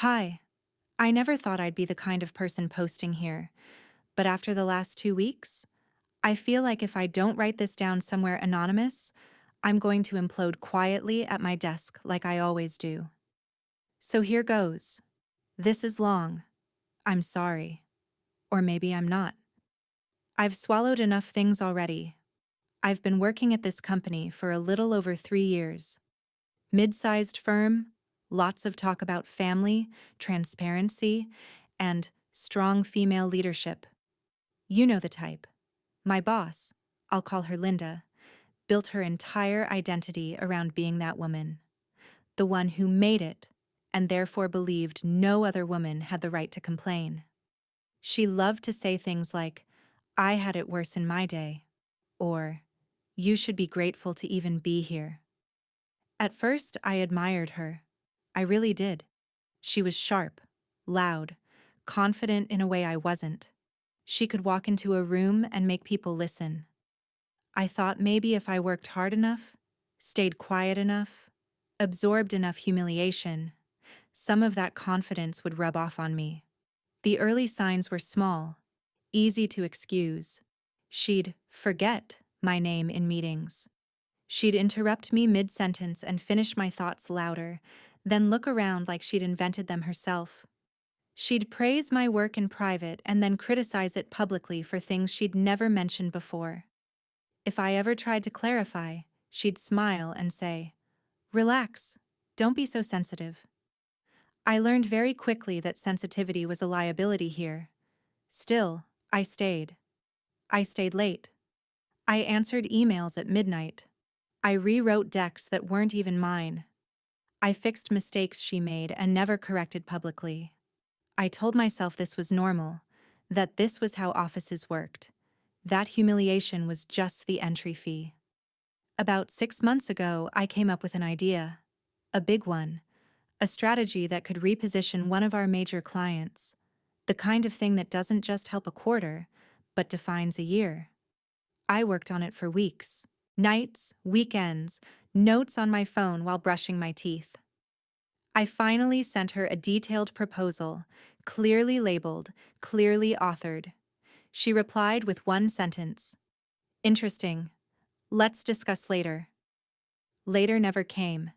Hi. I never thought I'd be the kind of person posting here, but after the last 2 weeks, I feel like if I don't write this down somewhere anonymous, I'm going to implode quietly at my desk like I always do. So here goes. This is long. I'm sorry. Or maybe I'm not. I've swallowed enough things already. I've been working at this company for a little over 3 years. Mid-sized firm, lots of talk about family, transparency, and strong female leadership. You know the type. My boss, I'll call her Linda, built her entire identity around being that woman. The one who made it, and therefore believed no other woman had the right to complain. She loved to say things like, "I had it worse in my day," or, "You should be grateful to even be here." At first, I admired her. I really did. She was sharp, loud, confident in a way I wasn't. She could walk into a room and make people listen. I thought maybe if I worked hard enough, stayed quiet enough, absorbed enough humiliation, some of that confidence would rub off on me. The early signs were small, easy to excuse. She'd forget my name in meetings. She'd interrupt me mid-sentence and finish my thoughts louder, then look around like she'd invented them herself. She'd praise my work in private and then criticize it publicly for things she'd never mentioned before. If I ever tried to clarify, she'd smile and say, "Relax, don't be so sensitive." I learned very quickly that sensitivity was a liability here. Still, I stayed. I stayed late. I answered emails at midnight. I rewrote decks that weren't even mine. I fixed mistakes she made and never corrected publicly. I told myself this was normal, that this was how offices worked. That humiliation was just the entry fee. About 6 months ago, I came up with an idea. A big one. A strategy that could reposition one of our major clients. The kind of thing that doesn't just help a quarter, but defines a year. I worked on it for weeks. Nights, weekends, notes on my phone while brushing my teeth. I finally sent her a detailed proposal, clearly labeled, clearly authored. She replied with one sentence. "Interesting. Let's discuss later." Later never came.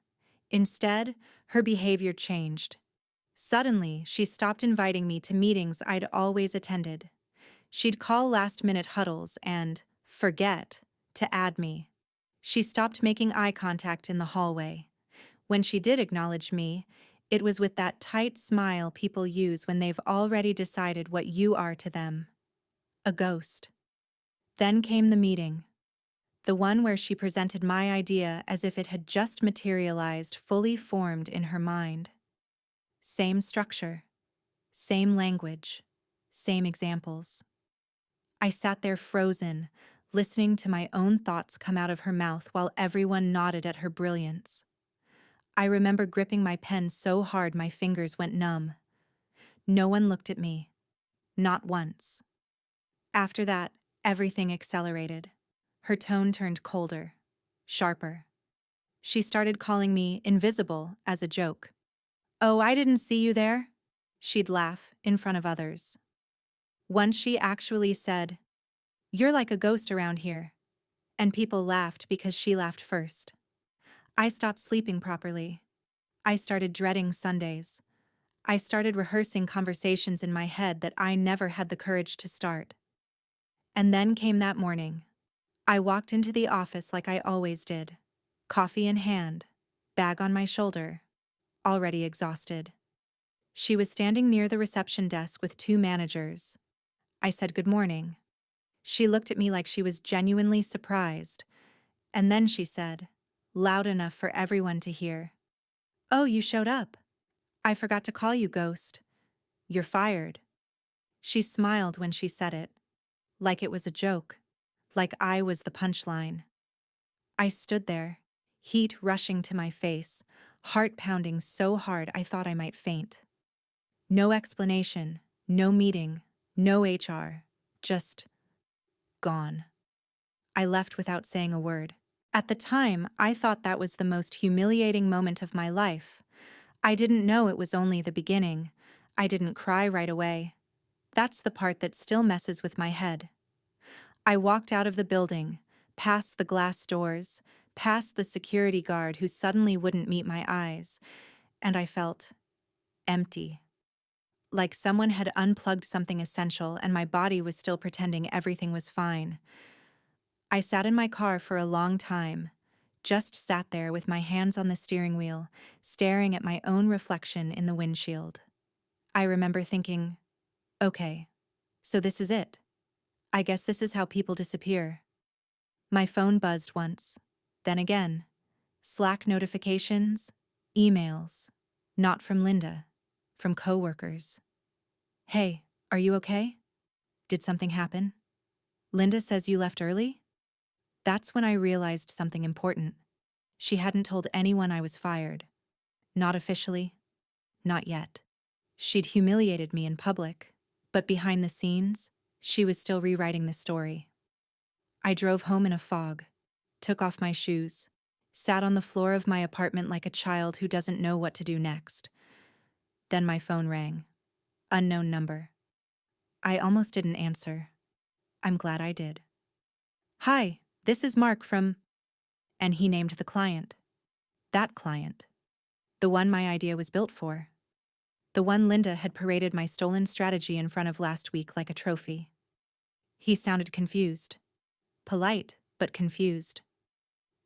Instead, her behavior changed. Suddenly, she stopped inviting me to meetings I'd always attended. She'd call last-minute huddles and forget to add me. She stopped making eye contact in the hallway. When she did acknowledge me, it was with that tight smile people use when they've already decided what you are to them. A ghost. Then came the meeting. The one where she presented my idea as if it had just materialized, fully formed in her mind. Same structure, same language, same examples. I sat there frozen, listening to my own thoughts come out of her mouth while everyone nodded at her brilliance. I remember gripping my pen so hard my fingers went numb. No one looked at me. Not once. After that, everything accelerated. Her tone turned colder, sharper. She started calling me invisible as a joke. "Oh, I didn't see you there." She'd laugh in front of others. Once she actually said, "You're like a ghost around here." And people laughed because she laughed first. I stopped sleeping properly. I started dreading Sundays. I started rehearsing conversations in my head that I never had the courage to start. And then came that morning. I walked into the office like I always did, coffee in hand, bag on my shoulder, already exhausted. She was standing near the reception desk with two managers. I said good morning. She looked at me like she was genuinely surprised, and then she said, loud enough for everyone to hear, "Oh, you showed up. I forgot to call you, Ghost. You're fired." She smiled when she said it, like it was a joke, like I was the punchline. I stood there, heat rushing to my face, heart pounding so hard I thought I might faint. No explanation, no meeting, no HR, just gone. I left without saying a word. At the time, I thought that was the most humiliating moment of my life. I didn't know it was only the beginning. I didn't cry right away. That's the part that still messes with my head. I walked out of the building, past the glass doors, past the security guard who suddenly wouldn't meet my eyes, and I felt empty. Like someone had unplugged something essential and my body was still pretending everything was fine. I sat in my car for a long time, just sat there with my hands on the steering wheel, staring at my own reflection in the windshield. I remember thinking, okay, so this is it. I guess this is how people disappear. My phone buzzed once, then again. Slack notifications, emails. Not from Linda, from coworkers. Hey, are you okay? Did something happen? Linda says you left early? That's when I realized something important. She hadn't told anyone I was fired. Not officially. Not yet. She'd humiliated me in public, but behind the scenes, she was still rewriting the story. I drove home in a fog, took off my shoes, sat on the floor of my apartment like a child who doesn't know what to do next. Then my phone rang. Unknown number. I almost didn't answer. I'm glad I did. Hi, this is Mark from... And he named the client. That client. The one my idea was built for. The one Linda had paraded my stolen strategy in front of last week like a trophy. He sounded confused. Polite, but confused.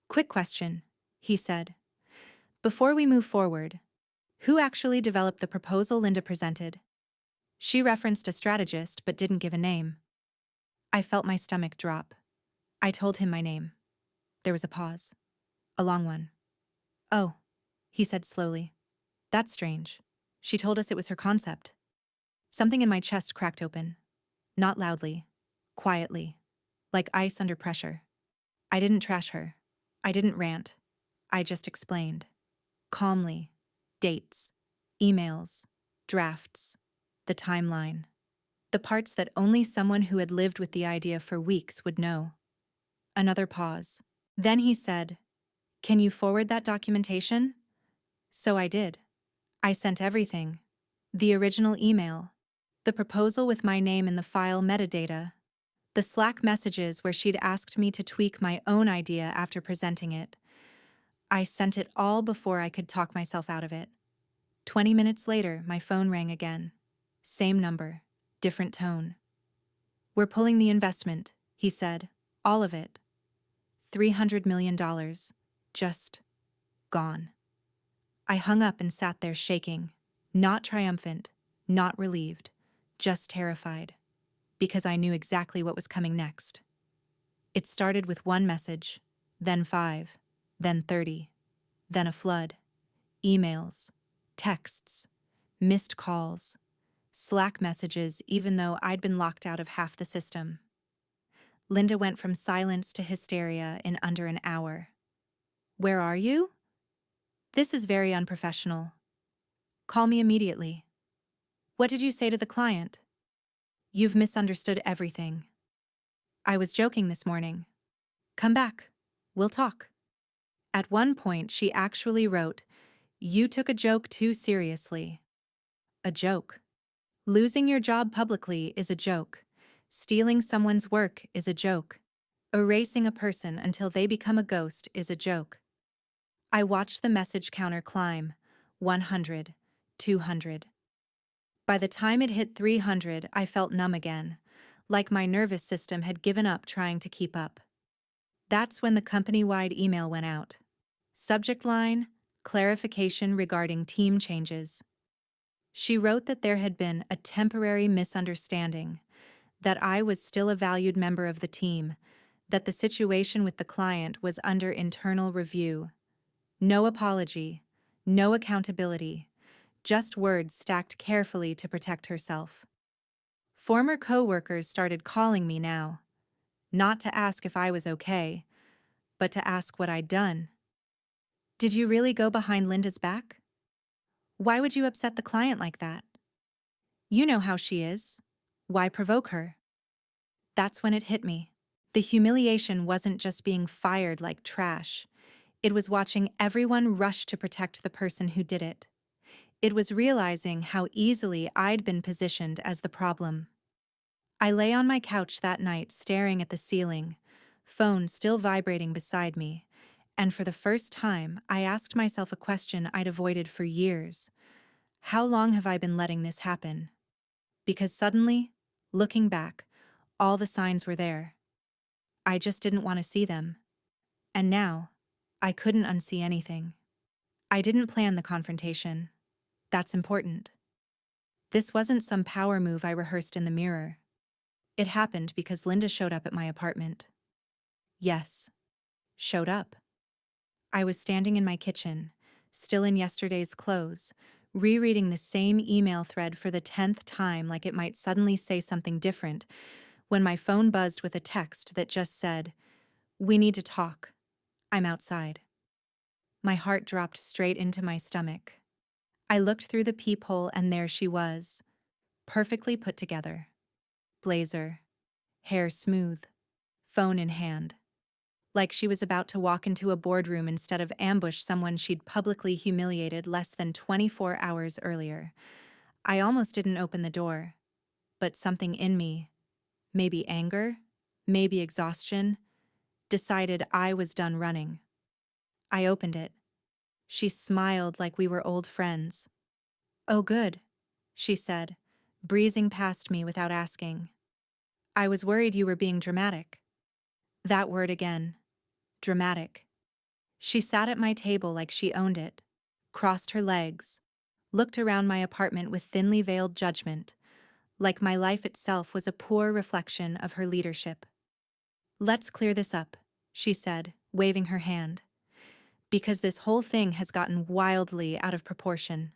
Quick question, he said. Before we move forward, who actually developed the proposal Linda presented? She referenced a strategist but didn't give a name. I felt my stomach drop. I told him my name. There was a pause. A long one. Oh, he said slowly. That's strange. She told us it was her concept. Something in my chest cracked open. Not loudly. Quietly. Like ice under pressure. I didn't trash her. I didn't rant. I just explained. Calmly. Dates. Emails. Drafts. The timeline. The parts that only someone who had lived with the idea for weeks would know. Another pause. Then he said, "Can you forward that documentation?" So I did. I sent everything. The original email. The proposal with my name in the file metadata. The Slack messages where she'd asked me to tweak my own idea after presenting it. I sent it all before I could talk myself out of it. 20 minutes later, my phone rang again. Same number, different tone. "We're pulling the investment," he said. "All of it. $300 million. Just gone." I hung up and sat there shaking, not triumphant, not relieved, just terrified, because I knew exactly what was coming next. It started with one message, then 5, then 30, then a flood. Emails, texts, missed calls, Slack messages even though I'd been locked out of half the system. Linda went from silence to hysteria in under an hour. "Where are you? This is very unprofessional. Call me immediately. What did you say to the client? You've misunderstood everything. I was joking this morning. Come back. We'll talk." At one point, she actually wrote, "You took a joke too seriously." A joke. Losing your job publicly is a joke. Stealing someone's work is a joke. Erasing a person until they become a ghost is a joke. I watched the message counter climb. 100, 200. By the time it hit 300, I felt numb again, like my nervous system had given up trying to keep up. That's when the company-wide email went out. Subject line, clarification regarding team changes. She wrote that there had been a temporary misunderstanding, that I was still a valued member of the team, that the situation with the client was under internal review. No apology, no accountability, just words stacked carefully to protect herself. Former coworkers started calling me now, not to ask if I was okay, but to ask what I'd done. "Did you really go behind Linda's back? Why would you upset the client like that? You know how she is. Why provoke her?" That's when it hit me. The humiliation wasn't just being fired like trash. It was watching everyone rush to protect the person who did it. It was realizing how easily I'd been positioned as the problem. I lay on my couch that night staring at the ceiling, phone still vibrating beside me, and for the first time, I asked myself a question I'd avoided for years. How long have I been letting this happen? Because suddenly, looking back, all the signs were there. I just didn't want to see them. And now, I couldn't unsee anything. I didn't plan the confrontation. That's important. This wasn't some power move I rehearsed in the mirror. It happened because Linda showed up at my apartment. Yes, showed up. I was standing in my kitchen, still in yesterday's clothes, rereading the same email thread for the 10th time like it might suddenly say something different, when my phone buzzed with a text that just said, "We need to talk. I'm outside." My heart dropped straight into my stomach. I looked through the peephole and there she was, perfectly put together. Blazer, hair smooth, phone in hand. Like she was about to walk into a boardroom instead of ambush someone she'd publicly humiliated less than 24 hours earlier. I almost didn't open the door, but something in me, maybe anger, maybe exhaustion, decided I was done running. I opened it. She smiled like we were old friends. "Oh, good," she said, breezing past me without asking. "I was worried you were being dramatic." That word again. Dramatic. She sat at my table like she owned it, crossed her legs, looked around my apartment with thinly veiled judgment, like my life itself was a poor reflection of her leadership. "Let's clear this up," she said, waving her hand, "because this whole thing has gotten wildly out of proportion."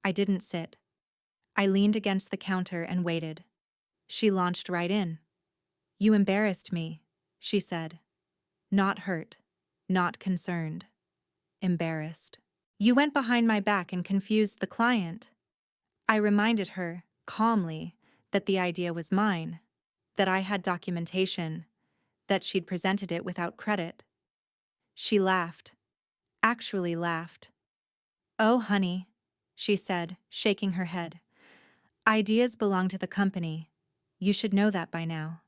I didn't sit. I leaned against the counter and waited. She launched right in. "You embarrassed me," she said. Not hurt, not concerned. Embarrassed. "You went behind my back and confused the client." I reminded her, calmly, that the idea was mine, that I had documentation, that she'd presented it without credit. She laughed. Actually laughed. "Oh, honey," she said, shaking her head. "Ideas belong to the company. You should know that by now."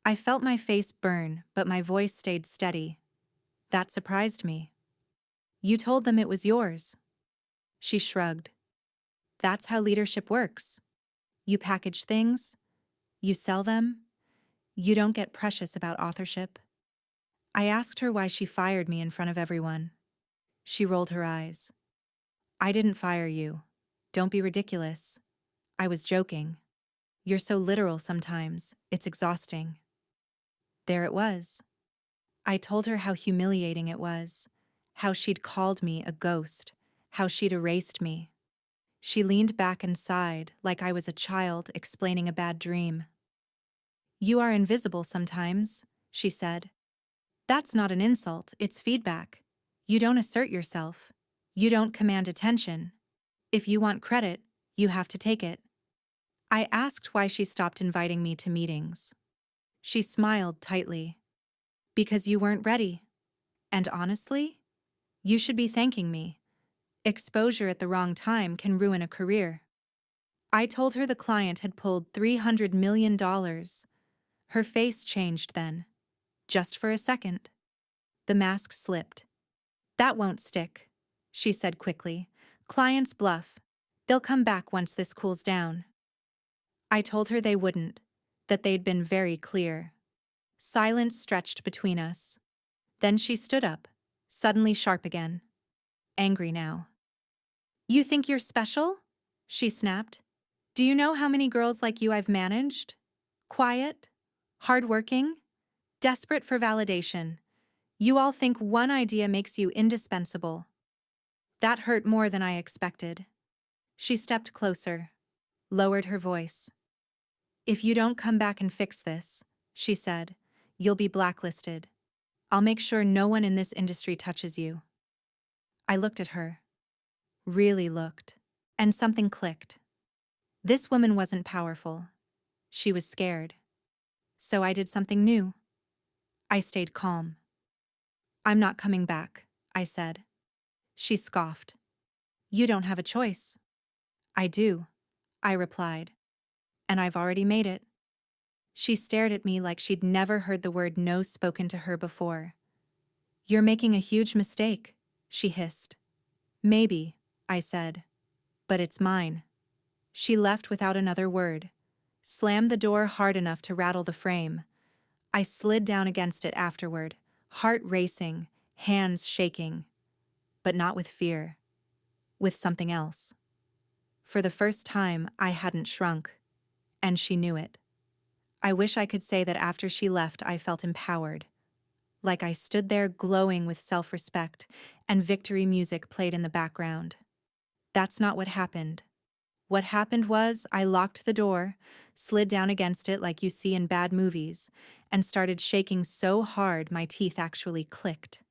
I felt my face burn, but my voice stayed steady. That surprised me. "You told them it was yours." She shrugged. "That's how leadership works. You package things, you sell them, you don't get precious about authorship." I asked her why she fired me in front of everyone. She rolled her eyes. "I didn't fire you. Don't be ridiculous. I was joking. You're so literal sometimes, it's exhausting." There it was. I told her how humiliating it was, how she'd called me a ghost, how she'd erased me. She leaned back and sighed like I was a child explaining a bad dream. "You are invisible sometimes," she said. "That's not an insult, it's feedback. You don't assert yourself. You don't command attention. If you want credit, you have to take it." I asked why she stopped inviting me to meetings. She smiled tightly. "Because you weren't ready. And honestly, you should be thanking me. Exposure at the wrong time can ruin a career." I told her the client had pulled $300 million. Her face changed then. Just for a second. The mask slipped. "That won't stick," she said quickly. "Clients bluff. They'll come back once this cools down." I told her they wouldn't, that they'd been very clear. Silence stretched between us. Then she stood up, suddenly sharp again. Angry now. "You think you're special?" she snapped. "Do you know how many girls like you I've managed? Quiet, hardworking, desperate for validation. You all think one idea makes you indispensable." That hurt more than I expected. She stepped closer, lowered her voice. "If you don't come back and fix this," she said, "you'll be blacklisted. I'll make sure no one in this industry touches you." I looked at her. Really looked. And something clicked. This woman wasn't powerful. She was scared. So I did something new. I stayed calm. "I'm not coming back," I said. She scoffed. You don't have a choice. I do, I replied, and I've already made it. She stared at me like she'd never heard the word no spoken to her before. You're making a huge mistake, she hissed. Maybe, I said, but it's mine. She left without another word, slammed the door hard enough to rattle the frame. I slid down against it afterward, heart racing, hands shaking, but not with fear, with something else. For the first time, I hadn't shrunk, and she knew it. I wish I could say that after she left, I felt empowered, like I stood there glowing with self-respect, and victory music played in the background. That's not what happened. What happened was I locked the door, slid down against it like you see in bad movies, and started shaking so hard my teeth actually clicked.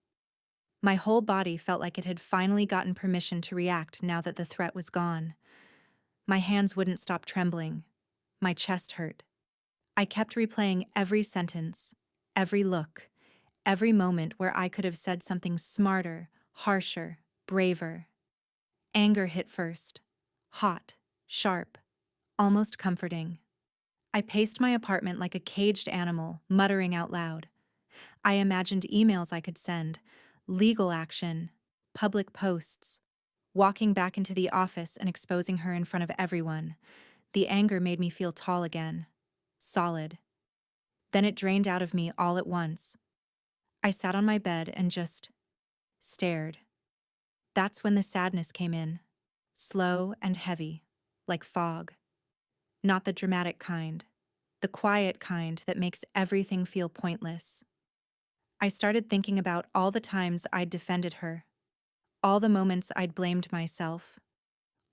My whole body felt like it had finally gotten permission to react now that the threat was gone. My hands wouldn't stop trembling. My chest hurt. I kept replaying every sentence, every look, every moment where I could have said something smarter, harsher, braver. Anger hit first. Hot, sharp, almost comforting. I paced my apartment like a caged animal, muttering out loud. I imagined emails I could send, legal action, public posts, walking back into the office and exposing her in front of everyone. The anger made me feel tall again, solid. Then it drained out of me all at once. I sat on my bed and just stared. That's when the sadness came in, slow and heavy, like fog. Not the dramatic kind, the quiet kind that makes everything feel pointless. I started thinking about all the times I'd defended her, all the moments I'd blamed myself,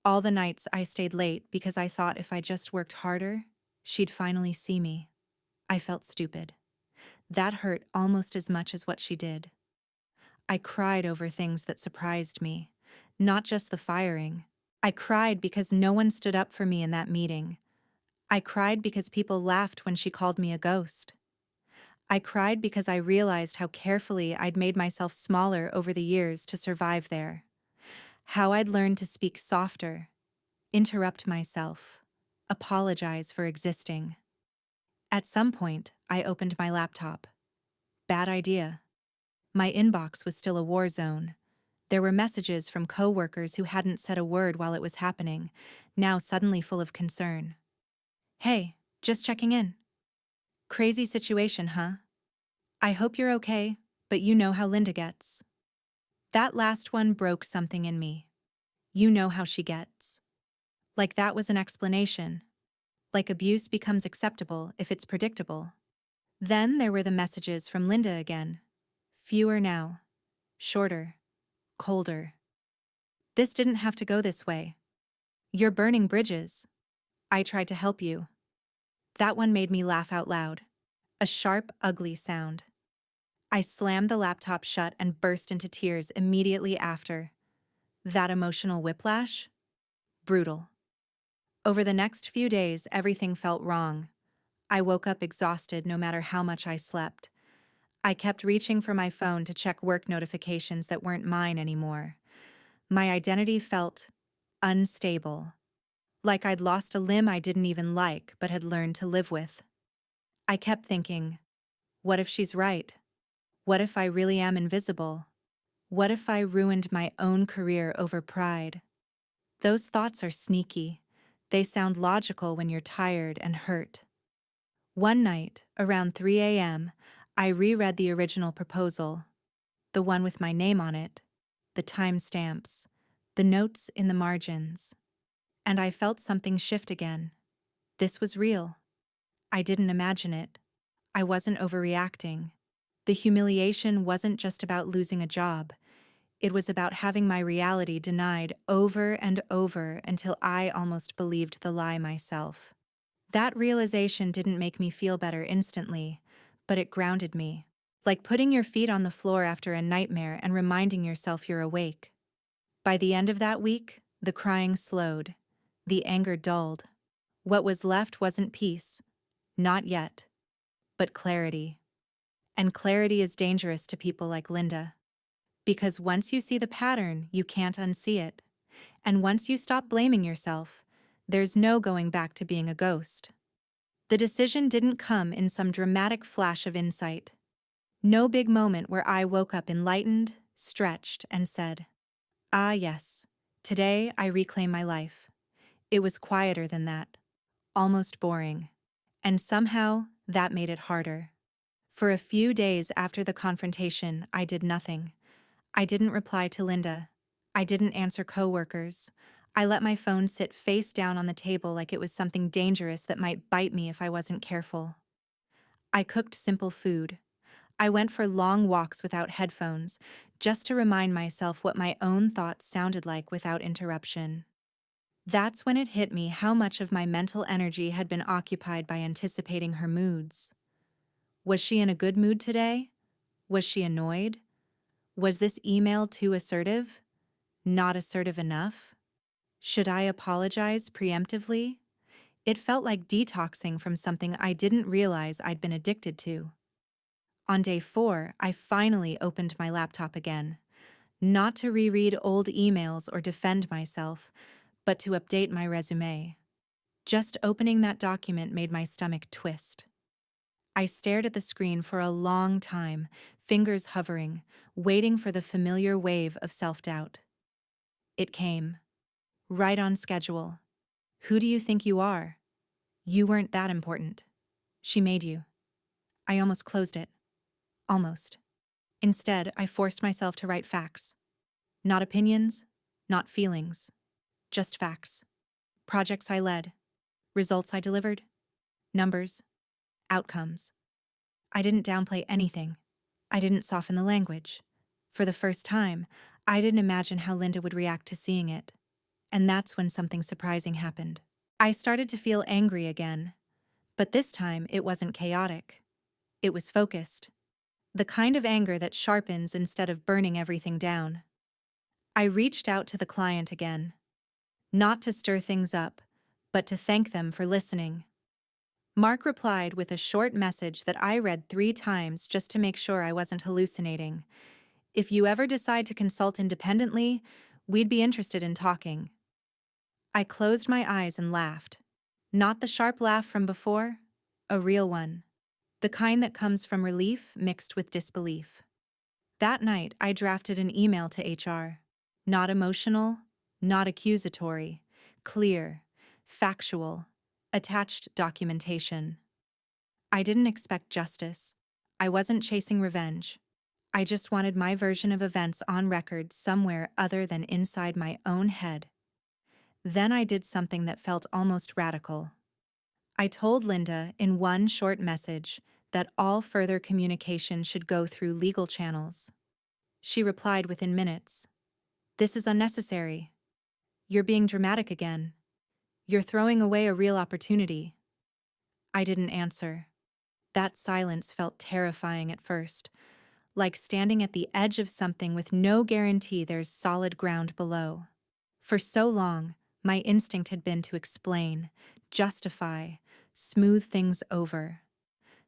all the nights I stayed late because I thought if I just worked harder, she'd finally see me. I felt stupid. That hurt almost as much as what she did. I cried over things that surprised me, not just the firing. I cried because no one stood up for me in that meeting. I cried because people laughed when she called me a ghost. I cried because I realized how carefully I'd made myself smaller over the years to survive there. How I'd learned to speak softer, interrupt myself, apologize for existing. At some point, I opened my laptop. Bad idea. My inbox was still a war zone. There were messages from coworkers who hadn't said a word while it was happening, now suddenly full of concern. Hey, just checking in. Crazy situation, huh? I hope you're okay, but you know how Linda gets. That last one broke something in me. You know how she gets. Like that was an explanation. Like abuse becomes acceptable if it's predictable. Then there were the messages from Linda again. Fewer now. Shorter. Colder. This didn't have to go this way. You're burning bridges. I tried to help you. That one made me laugh out loud. A sharp, ugly sound. I slammed the laptop shut and burst into tears immediately after. That emotional whiplash? Brutal. Over the next few days, everything felt wrong. I woke up exhausted no matter how much I slept. I kept reaching for my phone to check work notifications that weren't mine anymore. My identity felt unstable, like I'd lost a limb I didn't even like but had learned to live with. I kept thinking, what if she's right? What if I really am invisible? What if I ruined my own career over pride? Those thoughts are sneaky. They sound logical when you're tired and hurt. One night, around 3 a.m., I reread the original proposal, the one with my name on it, the timestamps, the notes in the margins. And I felt something shift again. This was real. I didn't imagine it. I wasn't overreacting. The humiliation wasn't just about losing a job. It was about having my reality denied over and over until I almost believed the lie myself. That realization didn't make me feel better instantly, but it grounded me. Like putting your feet on the floor after a nightmare and reminding yourself you're awake. By the end of that week, the crying slowed. The anger dulled. What was left wasn't peace. Not yet. But clarity. And clarity is dangerous to people like Linda. Because once you see the pattern, you can't unsee it. And once you stop blaming yourself, there's no going back to being a ghost. The decision didn't come in some dramatic flash of insight. No big moment where I woke up enlightened, stretched, and said, "Ah, yes, today I reclaim my life." It was quieter than that, almost boring. And somehow, that made it harder. For a few days after the confrontation, I did nothing. I didn't reply to Linda. I didn't answer coworkers. I let my phone sit face down on the table like it was something dangerous that might bite me if I wasn't careful. I cooked simple food. I went for long walks without headphones, just to remind myself what my own thoughts sounded like without interruption. That's when it hit me how much of my mental energy had been occupied by anticipating her moods. Was she in a good mood today? Was she annoyed? Was this email too assertive? Not assertive enough? Should I apologize preemptively? It felt like detoxing from something I didn't realize I'd been addicted to. On day 4, I finally opened my laptop again, not to reread old emails or defend myself, but to update my resume. Just opening that document made my stomach twist. I stared at the screen for a long time, fingers hovering, waiting for the familiar wave of self-doubt. It came. Right on schedule. Who do you think you are? You weren't that important. She made you. I almost closed it. Almost. Instead, I forced myself to write facts. Not opinions, not feelings. Just facts. Projects I led. Results I delivered. Numbers. Outcomes. I didn't downplay anything. I didn't soften the language. For the first time, I didn't imagine how Linda would react to seeing it. And that's when something surprising happened. I started to feel angry again, but this time it wasn't chaotic. It was focused. The kind of anger that sharpens instead of burning everything down. I reached out to the client again. Not to stir things up, but to thank them for listening. Mark replied with a short message that I read 3 times just to make sure I wasn't hallucinating. If you ever decide to consult independently, we'd be interested in talking. I closed my eyes and laughed. Not the sharp laugh from before, a real one. The kind that comes from relief mixed with disbelief. That night, I drafted an email to HR. Not emotional, not accusatory, clear, factual, attached documentation. I didn't expect justice. I wasn't chasing revenge. I just wanted my version of events on record somewhere other than inside my own head. Then I did something that felt almost radical. I told Linda in one short message that all further communication should go through legal channels. She replied within minutes. "This is unnecessary. You're being dramatic again. You're throwing away a real opportunity." I didn't answer. That silence felt terrifying at first, like standing at the edge of something with no guarantee there's solid ground below. For so long, my instinct had been to explain, justify, smooth things over.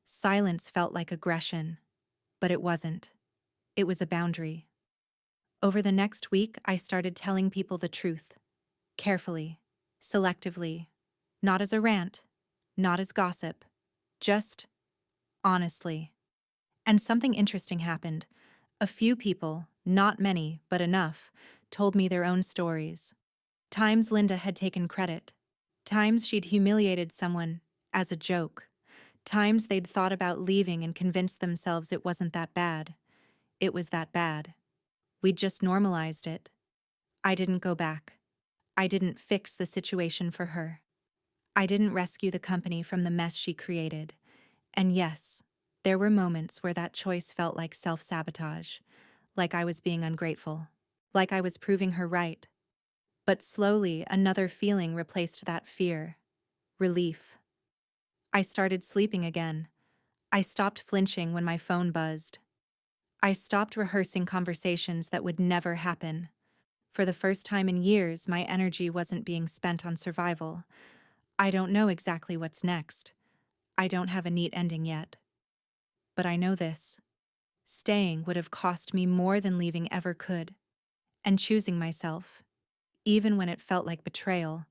Silence felt like aggression, but it wasn't. It was a boundary. Over the next week, I started telling people the truth. Carefully, selectively, not as a rant, not as gossip, just honestly. And something interesting happened. A few people, not many, but enough, told me their own stories. Times Linda had taken credit. Times she'd humiliated someone as a joke. Times they'd thought about leaving and convinced themselves it wasn't that bad. It was that bad. We'd just normalized it. I didn't go back. I didn't fix the situation for her. I didn't rescue the company from the mess she created. And yes, there were moments where that choice felt like self-sabotage, like I was being ungrateful, like I was proving her right. But slowly, another feeling replaced that fear. Relief. I started sleeping again. I stopped flinching when my phone buzzed. I stopped rehearsing conversations that would never happen. For the first time in years, my energy wasn't being spent on survival. I don't know exactly what's next. I don't have a neat ending yet. But I know this. Staying would have cost me more than leaving ever could. And choosing myself, even when it felt like betrayal,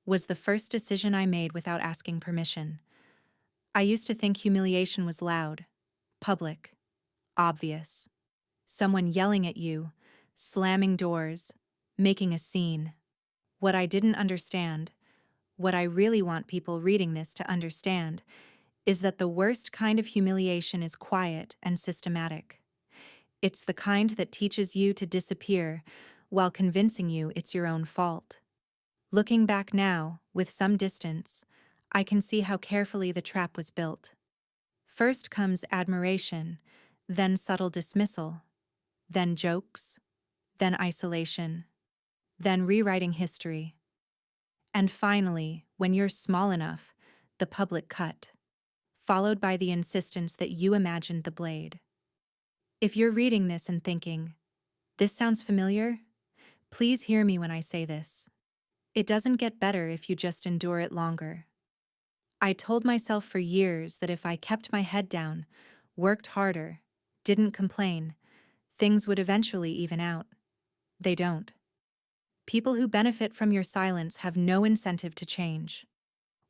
was the first decision I made without asking permission. I used to think humiliation was loud, public, obvious. Someone yelling at you, slamming doors, making a scene. What I didn't understand, what I really want people reading this to understand, is that the worst kind of humiliation is quiet and systematic. It's the kind that teaches you to disappear while convincing you it's your own fault. Looking back now, with some distance, I can see how carefully the trap was built. First comes admiration, then subtle dismissal, then jokes, then isolation, then rewriting history. And finally, when you're small enough, the public cut, followed by the insistence that you imagined the blade. If you're reading this and thinking, "This sounds familiar," please hear me when I say this. It doesn't get better if you just endure it longer. I told myself for years that if I kept my head down, worked harder, didn't complain, things would eventually even out. They don't. People who benefit from your silence have no incentive to change.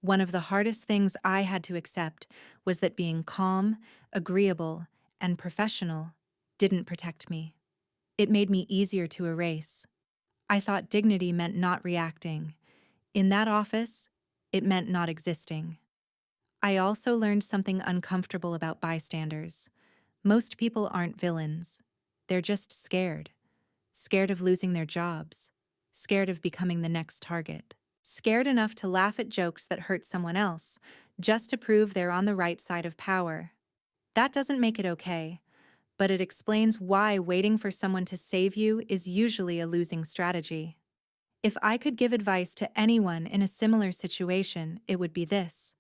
One of the hardest things I had to accept was that being calm, agreeable, and professional didn't protect me. It made me easier to erase. I thought dignity meant not reacting. In that office, it meant not existing. I also learned something uncomfortable about bystanders. Most people aren't villains. They're just scared. Scared of losing their jobs. Scared of becoming the next target. Scared enough to laugh at jokes that hurt someone else, just to prove they're on the right side of power. That doesn't make it okay, but it explains why waiting for someone to save you is usually a losing strategy. If I could give advice to anyone in a similar situation, it would be this.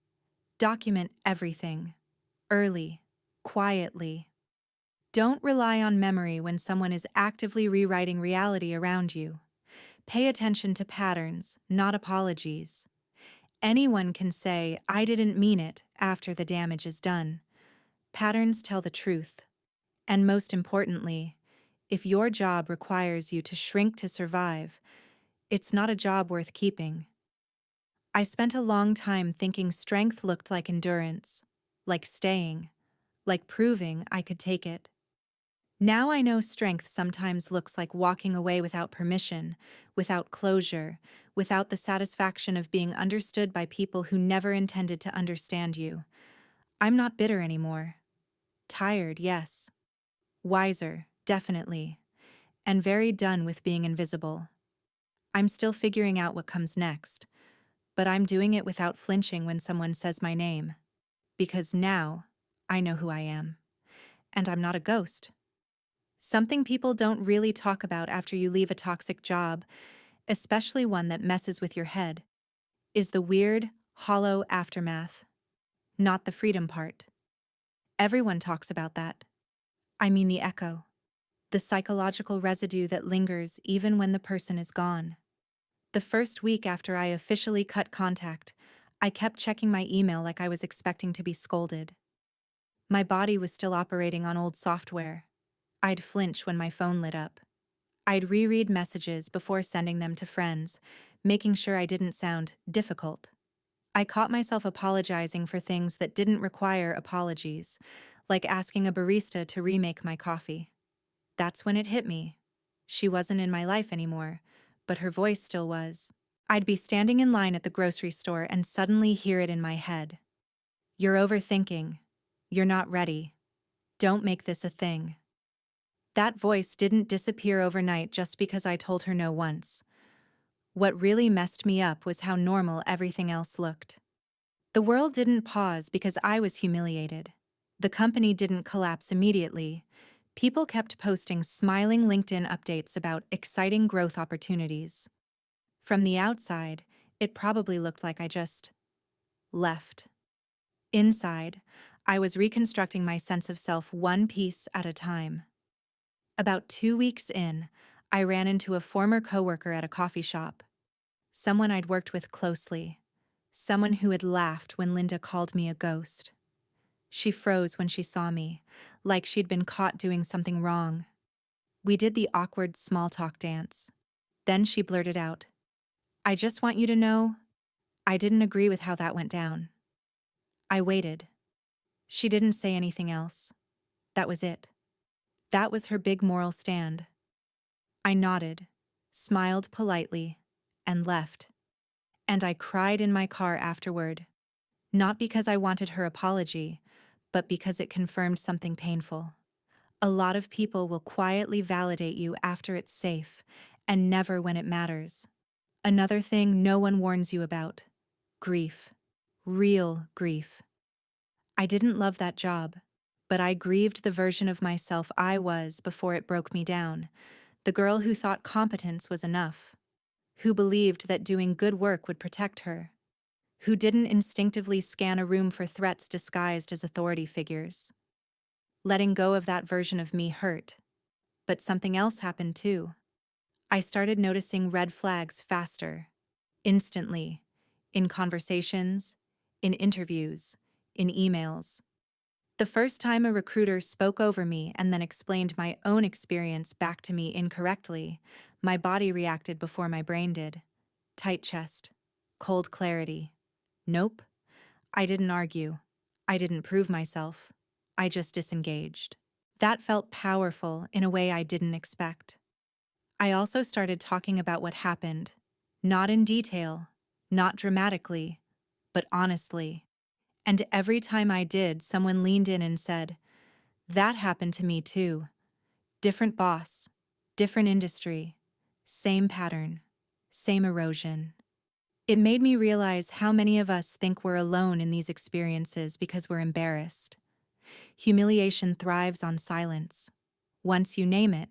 Document everything. Early. Quietly. Don't rely on memory when someone is actively rewriting reality around you. Pay attention to patterns, not apologies. Anyone can say, "I didn't mean it," after the damage is done. Patterns tell the truth. And most importantly, if your job requires you to shrink to survive, it's not a job worth keeping. I spent a long time thinking strength looked like endurance, like staying, like proving I could take it. Now I know strength sometimes looks like walking away without permission, without closure, without the satisfaction of being understood by people who never intended to understand you. I'm not bitter anymore. Tired, yes. Wiser, definitely. And very done with being invisible. I'm still figuring out what comes next, but I'm doing it without flinching when someone says my name. Because now, I know who I am. And I'm not a ghost. Something people don't really talk about after you leave a toxic job, especially one that messes with your head, is the weird, hollow aftermath. Not the freedom part. Everyone talks about that. I mean the echo. The psychological residue that lingers even when the person is gone. The first week after I officially cut contact, I kept checking my email like I was expecting to be scolded. My body was still operating on old software. I'd flinch when my phone lit up. I'd reread messages before sending them to friends, making sure I didn't sound difficult. I caught myself apologizing for things that didn't require apologies, like asking a barista to remake my coffee. That's when it hit me. She wasn't in my life anymore, but her voice still was. I'd be standing in line at the grocery store and suddenly hear it in my head. "You're overthinking. You're not ready. Don't make this a thing." That voice didn't disappear overnight just because I told her no once. What really messed me up was how normal everything else looked. The world didn't pause because I was humiliated. The company didn't collapse immediately. People kept posting smiling LinkedIn updates about exciting growth opportunities. From the outside, it probably looked like I just left. Inside, I was reconstructing my sense of self one piece at a time. About 2 weeks in, I ran into a former coworker at a coffee shop. Someone I'd worked with closely. Someone who had laughed when Linda called me a ghost. She froze when she saw me, like she'd been caught doing something wrong. We did the awkward small talk dance. Then she blurted out, "I just want you to know, I didn't agree with how that went down." I waited. She didn't say anything else. That was it. That was her big moral stand. I nodded, smiled politely, and left. And I cried in my car afterward, not because I wanted her apology, but because it confirmed something painful. A lot of people will quietly validate you after it's safe, and never when it matters. Another thing no one warns you about: grief. Real grief. I didn't love that job, but I grieved the version of myself I was before it broke me down, the girl who thought competence was enough, who believed that doing good work would protect her, who didn't instinctively scan a room for threats disguised as authority figures. Letting go of that version of me hurt, but something else happened too. I started noticing red flags faster, instantly, in conversations, in interviews, in emails. The first time a recruiter spoke over me and then explained my own experience back to me incorrectly, my body reacted before my brain did. Tight chest. Cold clarity. Nope. I didn't argue. I didn't prove myself. I just disengaged. That felt powerful in a way I didn't expect. I also started talking about what happened. Not in detail, not dramatically, but honestly. And every time I did, someone leaned in and said, "That happened to me too. Different boss, different industry, same pattern, same erosion." It made me realize how many of us think we're alone in these experiences because we're embarrassed. Humiliation thrives on silence. Once you name it,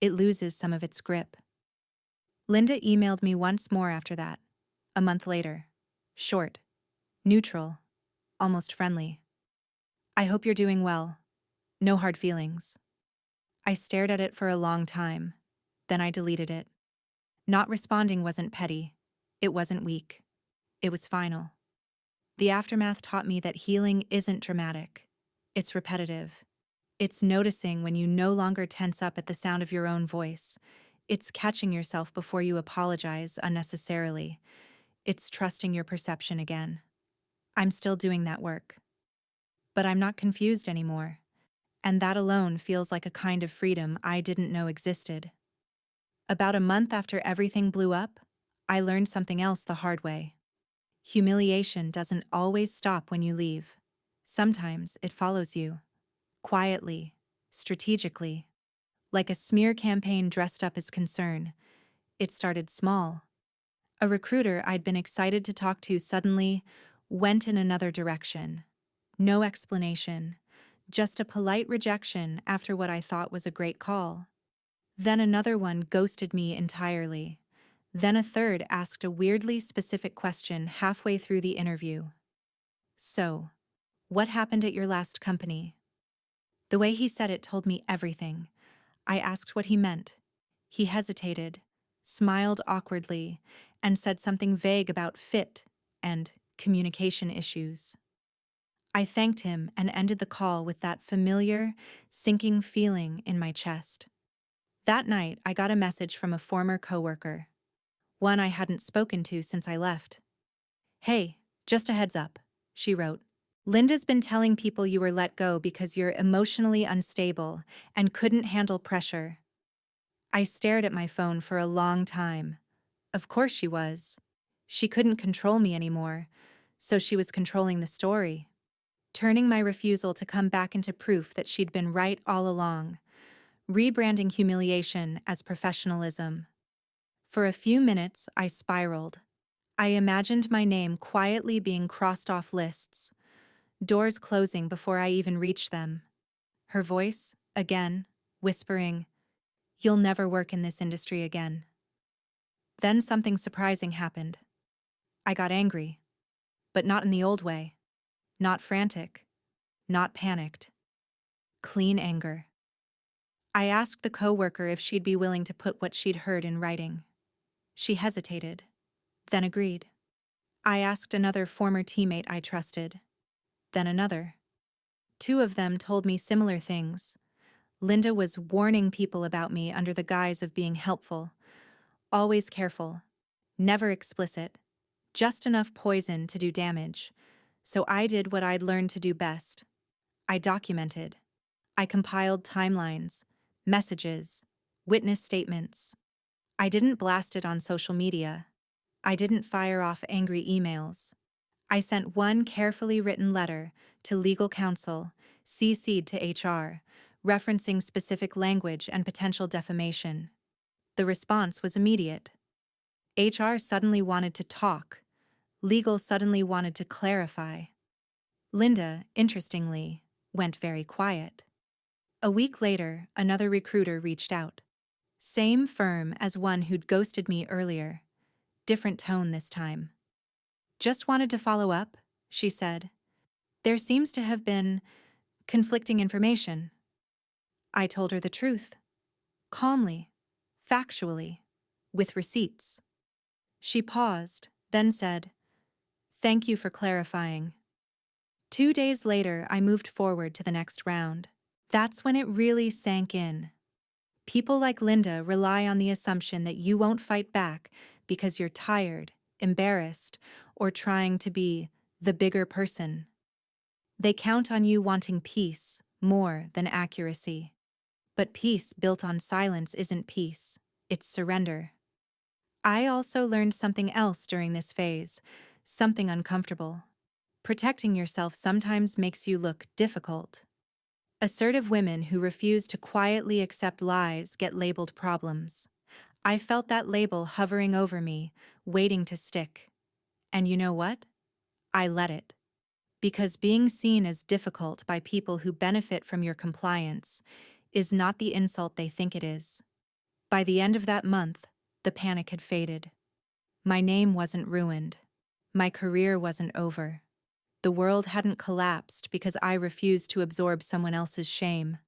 it loses some of its grip. Linda emailed me once more after that, a month later. Short, neutral, almost friendly. "I hope you're doing well. No hard feelings." I stared at it for a long time. Then I deleted it. Not responding wasn't petty. It wasn't weak. It was final. The aftermath taught me that healing isn't dramatic. It's repetitive. It's noticing when you no longer tense up at the sound of your own voice. It's catching yourself before you apologize unnecessarily. It's trusting your perception again. I'm still doing that work. But I'm not confused anymore. And that alone feels like a kind of freedom I didn't know existed. About a month after everything blew up, I learned something else the hard way. Humiliation doesn't always stop when you leave. Sometimes it follows you. Quietly, strategically. Like a smear campaign dressed up as concern. It started small. A recruiter I'd been excited to talk to suddenly went in another direction. No explanation. Just a polite rejection after what I thought was a great call. Then another one ghosted me entirely. Then a third asked a weirdly specific question halfway through the interview. "So, what happened at your last company?" The way he said it told me everything. I asked what he meant. He hesitated, smiled awkwardly, and said something vague about fit and communication issues. I thanked him and ended the call with that familiar, sinking feeling in my chest. That night, I got a message from a former coworker, one I hadn't spoken to since I left. "Hey, just a heads up," she wrote. "Linda's been telling people you were let go because you're emotionally unstable and couldn't handle pressure." I stared at my phone for a long time. Of course she was. She couldn't control me anymore, so she was controlling the story, turning my refusal to come back into proof that she'd been right all along, rebranding humiliation as professionalism. For a few minutes, I spiraled. I imagined my name quietly being crossed off lists, doors closing before I even reached them. Her voice, again, whispering, "You'll never work in this industry again." Then something surprising happened. I got angry, but not in the old way. Not frantic, not panicked. Clean anger. I asked the coworker if she'd be willing to put what she'd heard in writing. She hesitated, then agreed. I asked another former teammate I trusted, then another. Two of them told me similar things. Linda was warning people about me under the guise of being helpful, Always careful. Never explicit. Just enough poison to do damage. So I did what I'd learned to do best. I documented. I compiled timelines, messages, witness statements. I didn't blast it on social media. I didn't fire off angry emails. I sent one carefully written letter to legal counsel, CC'd to HR, referencing specific language and potential defamation. The response was immediate. HR suddenly wanted to talk. Legal suddenly wanted to clarify. Linda, interestingly, went very quiet. A week later, another recruiter reached out. Same firm as one who'd ghosted me earlier. Different tone this time. Just wanted to follow up, she said. There seems to have been conflicting information. I told her the truth. Calmly, factually, with receipts. She paused, then said, "Thank you for clarifying." 2 days later, I moved forward to the next round. That's when it really sank in. People like Linda rely on the assumption that you won't fight back because you're tired, embarrassed, or trying to be the bigger person. They count on you wanting peace more than accuracy. But peace built on silence isn't peace, it's surrender. I also learned something else during this phase, something uncomfortable. Protecting yourself sometimes makes you look difficult. Assertive women who refuse to quietly accept lies get labeled problems. I felt that label hovering over me, waiting to stick. And you know what? I let it. Because being seen as difficult by people who benefit from your compliance is not the insult they think it is. By the end of that month, the panic had faded. My name wasn't ruined. My career wasn't over. The world hadn't collapsed because I refused to absorb someone else's shame.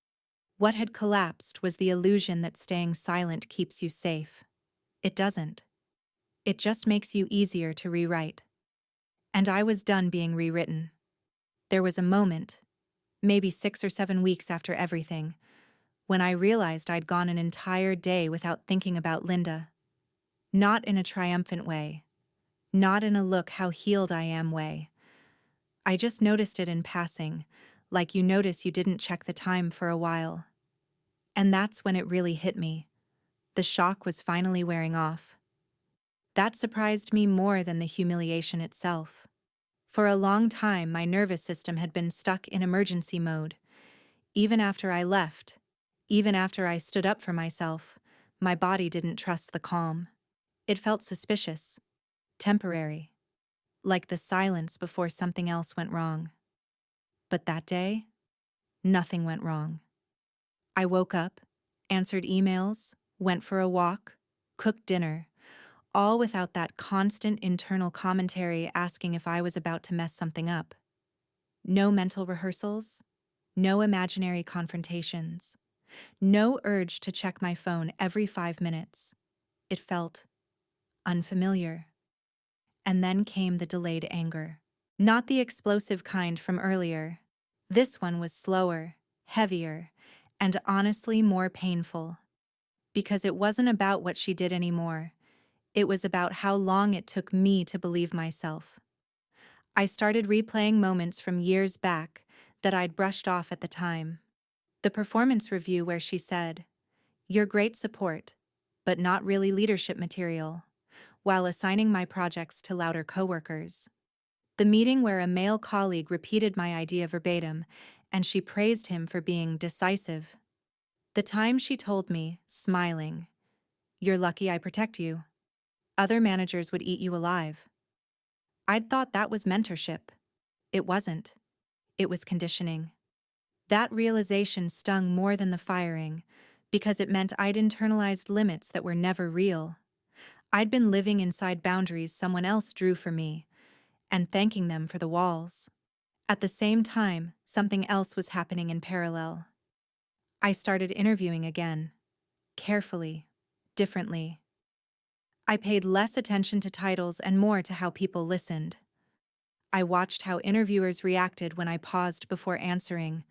What had collapsed was the illusion that staying silent keeps you safe. It doesn't. It just makes you easier to rewrite. And I was done being rewritten. There was a moment, maybe 6 or 7 weeks after everything, when I realized I'd gone an entire day without thinking about Linda. Not in a triumphant way. Not in a look how healed I am way. I just noticed it in passing, like you notice you didn't check the time for a while. And that's when it really hit me. The shock was finally wearing off. That surprised me more than the humiliation itself. For a long time, my nervous system had been stuck in emergency mode. Even after I left, even after I stood up for myself, my body didn't trust the calm. It felt suspicious, temporary, like the silence before something else went wrong. But that day, nothing went wrong. I woke up, answered emails, went for a walk, cooked dinner, all without that constant internal commentary asking if I was about to mess something up. No mental rehearsals, no imaginary confrontations, no urge to check my phone every 5 minutes. It felt unfamiliar. And then came the delayed anger. Not the explosive kind from earlier. This one was slower, heavier, and honestly more painful. Because it wasn't about what she did anymore. It was about how long it took me to believe myself. I started replaying moments from years back that I'd brushed off at the time. The performance review where she said, "You're great support, but not really leadership material," while assigning my projects to louder coworkers. The meeting where a male colleague repeated my idea verbatim, and she praised him for being decisive. The time she told me, smiling, "You're lucky I protect you. Other managers would eat you alive." I'd thought that was mentorship. It wasn't. It was conditioning. That realization stung more than the firing, because it meant I'd internalized limits that were never real. I'd been living inside boundaries someone else drew for me, and thanking them for the walls. At the same time, something else was happening in parallel. I started interviewing again. Carefully. Differently. I paid less attention to titles and more to how people listened. I watched how interviewers reacted when I paused before answering,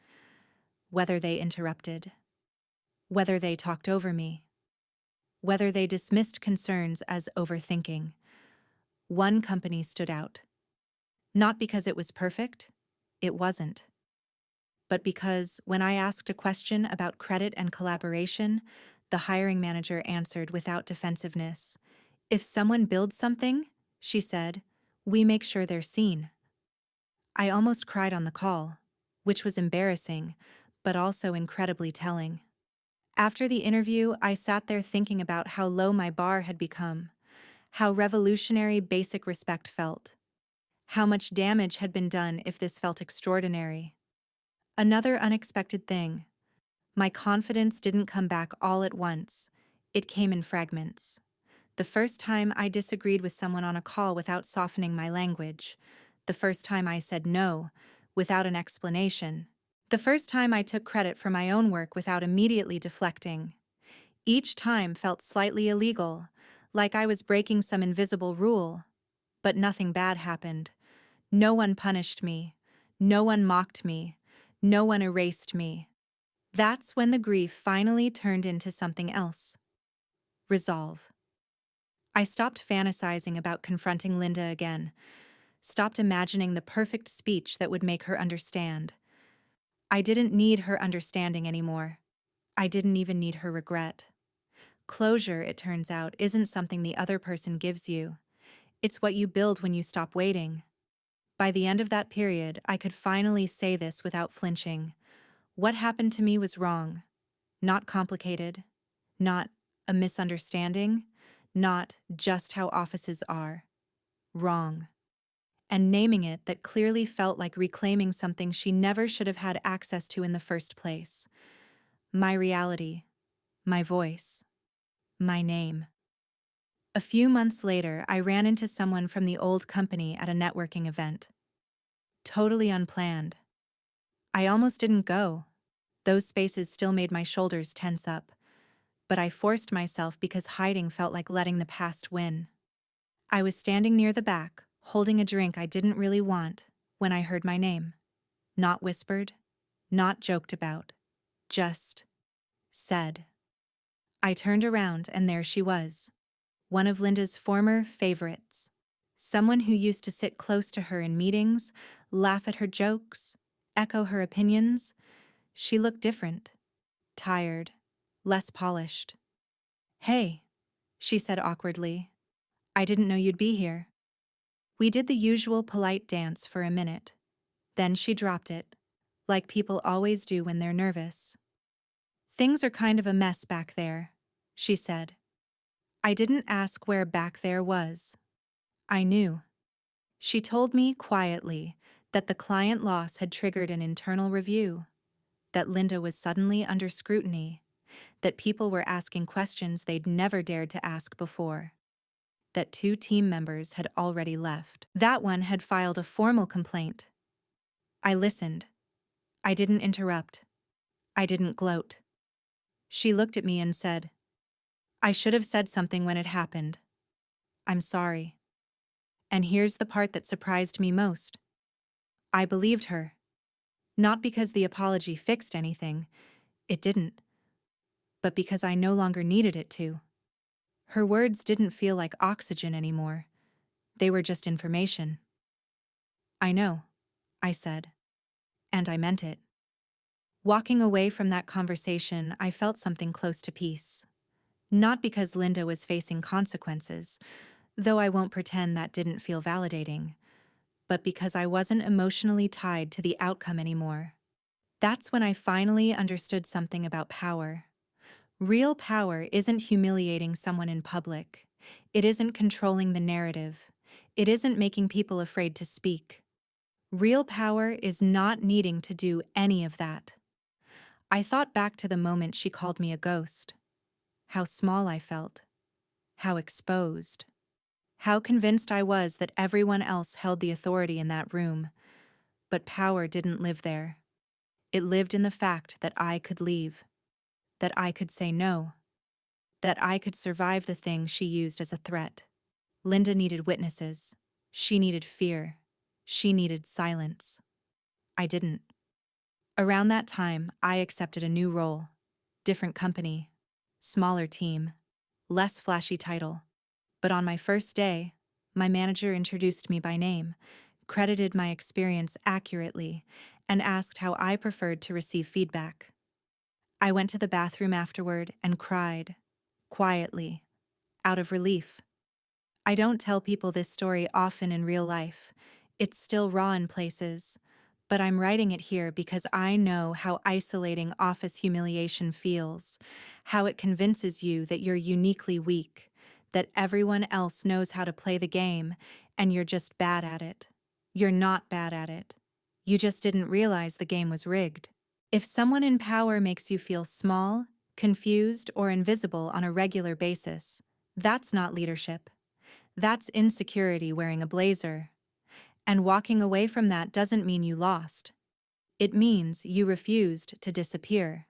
whether they interrupted, whether they talked over me. whether they dismissed concerns as overthinking. One company stood out. Not because it was perfect, it wasn't, but because when I asked a question about credit and collaboration, the hiring manager answered without defensiveness. If someone builds something, she said, we make sure they're seen. I almost cried on the call, which was embarrassing, but also incredibly telling. After the interview, I sat there thinking about how low my bar had become, how revolutionary basic respect felt, how much damage had been done if this felt extraordinary. Another unexpected thing, my confidence didn't come back all at once. It came in fragments. The first time I disagreed with someone on a call without softening my language. The first time I said no, without an explanation. The first time I took credit for my own work without immediately deflecting. Each time felt slightly illegal, like I was breaking some invisible rule. But nothing bad happened. No one punished me. No one mocked me. No one erased me. That's when the grief finally turned into something else. Resolve. I stopped fantasizing about confronting Linda again, stopped imagining the perfect speech that would make her understand. I didn't need her understanding anymore. I didn't even need her regret. Closure, it turns out, isn't something the other person gives you. It's what you build when you stop waiting. By the end of that period, I could finally say this without flinching. What happened to me was wrong. Not complicated. Not a misunderstanding. Not just how offices are. Wrong. And naming it, that clearly felt like reclaiming something she never should have had access to in the first place. My reality. My voice. My name. A few months later, I ran into someone from the old company at a networking event. Totally unplanned. I almost didn't go. Those spaces still made my shoulders tense up. But I forced myself because hiding felt like letting the past win. I was standing near the back, holding a drink I didn't really want, when I heard my name. Not whispered, not joked about, just said. I turned around and there she was. One of Linda's former favorites. Someone who used to sit close to her in meetings, laugh at her jokes, echo her opinions. She looked different. Tired. Less polished. Hey, she said awkwardly. I didn't know you'd be here. We did the usual polite dance for a minute. Then she dropped it, like people always do when they're nervous. Things are kind of a mess back there, she said. I didn't ask where back there was. I knew. She told me quietly that the client loss had triggered an internal review, that Linda was suddenly under scrutiny, that people were asking questions they'd never dared to ask before, that 2 team members had already left. That one had filed a formal complaint. I listened. I didn't interrupt. I didn't gloat. She looked at me and said, I should have said something when it happened. I'm sorry. And here's the part that surprised me most. I believed her. Not because the apology fixed anything, it didn't, but because I no longer needed it to. Her words didn't feel like oxygen anymore. They were just information. I know, I said. And I meant it. Walking away from that conversation, I felt something close to peace. Not because Linda was facing consequences, though I won't pretend that didn't feel validating, but because I wasn't emotionally tied to the outcome anymore. That's when I finally understood something about power. Real power isn't humiliating someone in public. It isn't controlling the narrative. It isn't making people afraid to speak. Real power is not needing to do any of that. I thought back to the moment she called me a ghost. How small I felt. How exposed. How convinced I was that everyone else held the authority in that room. But power didn't live there. It lived in the fact that I could leave. That I could say no. That I could survive the thing she used as a threat. Linda needed witnesses. She needed fear. She needed silence. I didn't. Around that time, I accepted a new role. Different company. Smaller team. less flashy title. But on my first day, my manager introduced me by name, credited my experience accurately, and asked how I preferred to receive feedback. I went to the bathroom afterward and cried, quietly, out of relief. I don't tell people this story often in real life. It's still raw in places, but I'm writing it here because I know how isolating office humiliation feels, how it convinces you that you're uniquely weak, that everyone else knows how to play the game, and you're just bad at it. You're not bad at it. You just didn't realize the game was rigged. If someone in power makes you feel small, confused, or invisible on a regular basis, that's not leadership. That's insecurity wearing a blazer. And walking away from that doesn't mean you lost. It means you refused to disappear.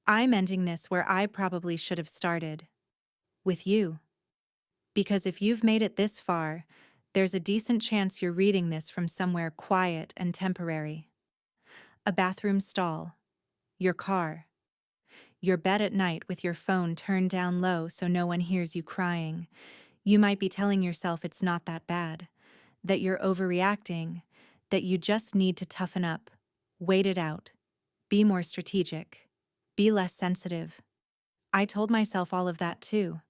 I'm ending this where I probably should have started. With you. Because if you've made it this far, there's a decent chance you're reading this from somewhere quiet and temporary. A bathroom stall. Your car. Your bed at night with your phone turned down low so no one hears you crying. You might be telling yourself it's not that bad, that you're overreacting, that you just need to toughen up, wait it out, be more strategic, be less sensitive. I told myself all of that too.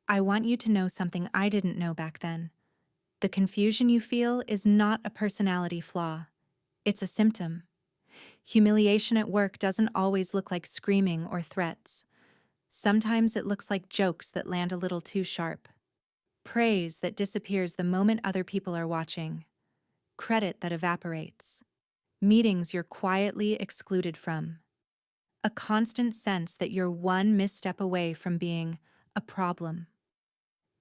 I want you to know something I didn't know back then. The confusion you feel is not a personality flaw. It's a symptom. Humiliation at work doesn't always look like screaming or threats. Sometimes it looks like jokes that land a little too sharp. Praise that disappears the moment other people are watching. Credit that evaporates. Meetings you're quietly excluded from. A constant sense that you're one misstep away from being a problem.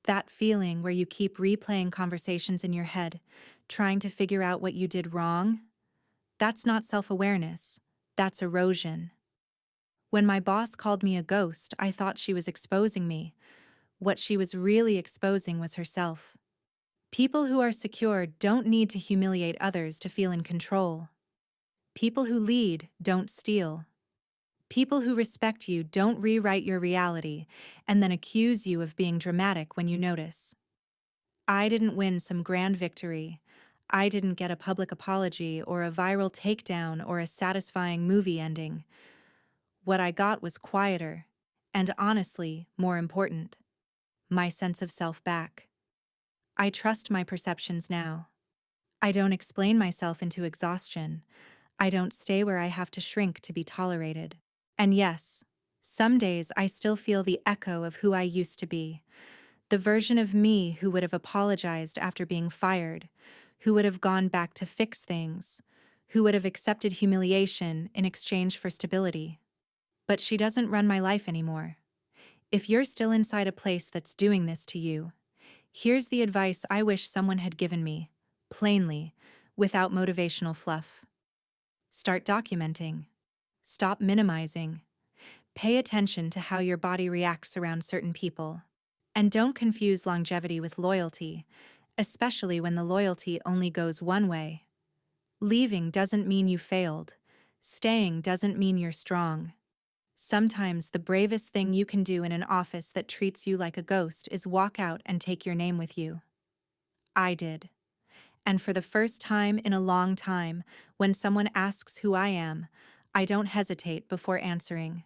That feeling where you keep replaying conversations in your head, trying to figure out what you did wrong, that's not self-awareness, that's erosion. When my boss called me a ghost, I thought she was exposing me. What she was really exposing was herself. People who are secure don't need to humiliate others to feel in control. People who lead don't steal. People who respect you don't rewrite your reality and then accuse you of being dramatic when you notice. I didn't win some grand victory. I didn't get a public apology or a viral takedown or a satisfying movie ending. What I got was quieter, and honestly, more important, my sense of self back. I trust my perceptions now. I don't explain myself into exhaustion. I don't stay where I have to shrink to be tolerated. And yes, some days I still feel the echo of who I used to be. The version of me who would have apologized after being fired, who would have gone back to fix things, who would have accepted humiliation in exchange for stability. But she doesn't run my life anymore. If you're still inside a place that's doing this to you, here's the advice I wish someone had given me, plainly, without motivational fluff. Start documenting. Stop minimizing. Pay attention to how your body reacts around certain people. And don't confuse longevity with loyalty, especially when the loyalty only goes one way. Leaving doesn't mean you failed. Staying doesn't mean you're strong. Sometimes the bravest thing you can do in an office that treats you like a ghost is walk out and take your name with you. I did. And for the first time in a long time, when someone asks who I am, I don't hesitate before answering.